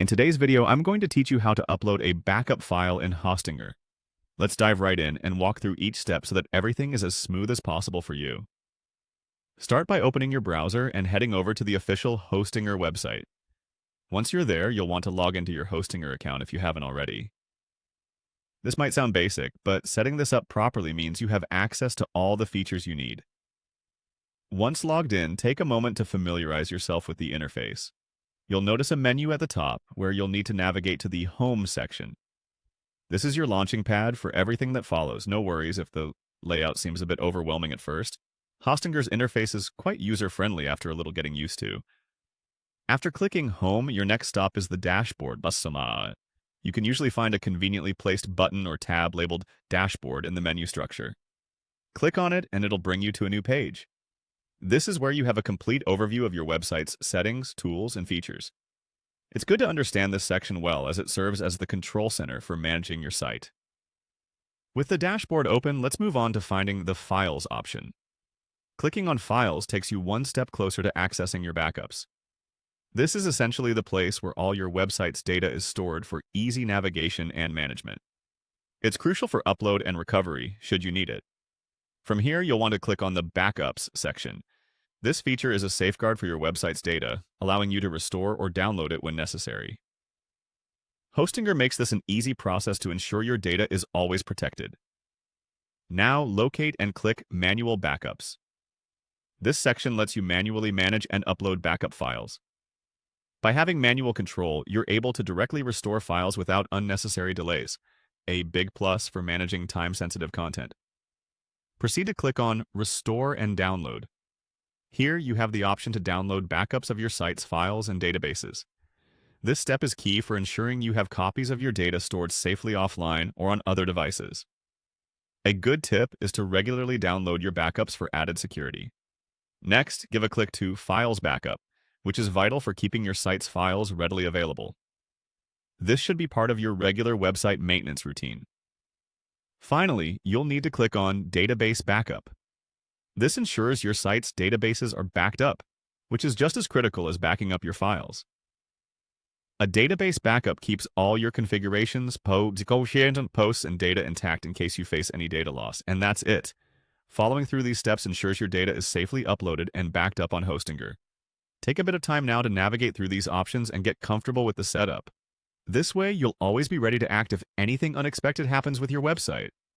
In today's video, I'm going to teach you how to upload a backup file in Hostinger. Let's dive right in and walk through each step so that everything is as smooth as possible for you. Start by opening your browser and heading over to the official Hostinger website. Once you're there, you'll want to log into your Hostinger account if you haven't already. This might sound basic, but setting this up properly means you have access to all the features you need. Once logged in, take a moment to familiarize yourself with the interface. You'll notice a menu at the top where you'll need to navigate to the Home section. This is your launching pad for everything that follows. No worries if the layout seems a bit overwhelming at first. Hostinger's interface is quite user-friendly after a little getting used to. After clicking Home, your next stop is the dashboard. You can usually find a conveniently placed button or tab labeled Dashboard in the menu structure. Click on it and it'll bring you to a new page. This is where you have a complete overview of your website's settings, tools, and features. It's good to understand this section well as it serves as the control center for managing your site. With the dashboard open, let's move on to finding the Files option. Clicking on Files takes you one step closer to accessing your backups. This is essentially the place where all your website's data is stored for easy navigation and management. It's crucial for upload and recovery, should you need it. From here, you'll want to click on the Backups section. This feature is a safeguard for your website's data, allowing you to restore or download it when necessary. Hostinger makes this an easy process to ensure your data is always protected. Now, locate and click Manual Backups. This section lets you manually manage and upload backup files. By having manual control, you're able to directly restore files without unnecessary delays, a big plus for managing time-sensitive content. Proceed to click on Restore and Download. Here, you have the option to download backups of your site's files and databases. This step is key for ensuring you have copies of your data stored safely offline or on other devices. A good tip is to regularly download your backups for added security. Next, give a click to Files Backup, which is vital for keeping your site's files readily available. This should be part of your regular website maintenance routine. Finally, you'll need to click on Database Backup. This ensures your site's databases are backed up, which is just as critical as backing up your files. A database backup keeps all your configurations, posts, and data intact in case you face any data loss, and that's it. Following through these steps ensures your data is safely uploaded and backed up on Hostinger. Take a bit of time now to navigate through these options and get comfortable with the setup. This way, you'll always be ready to act if anything unexpected happens with your website.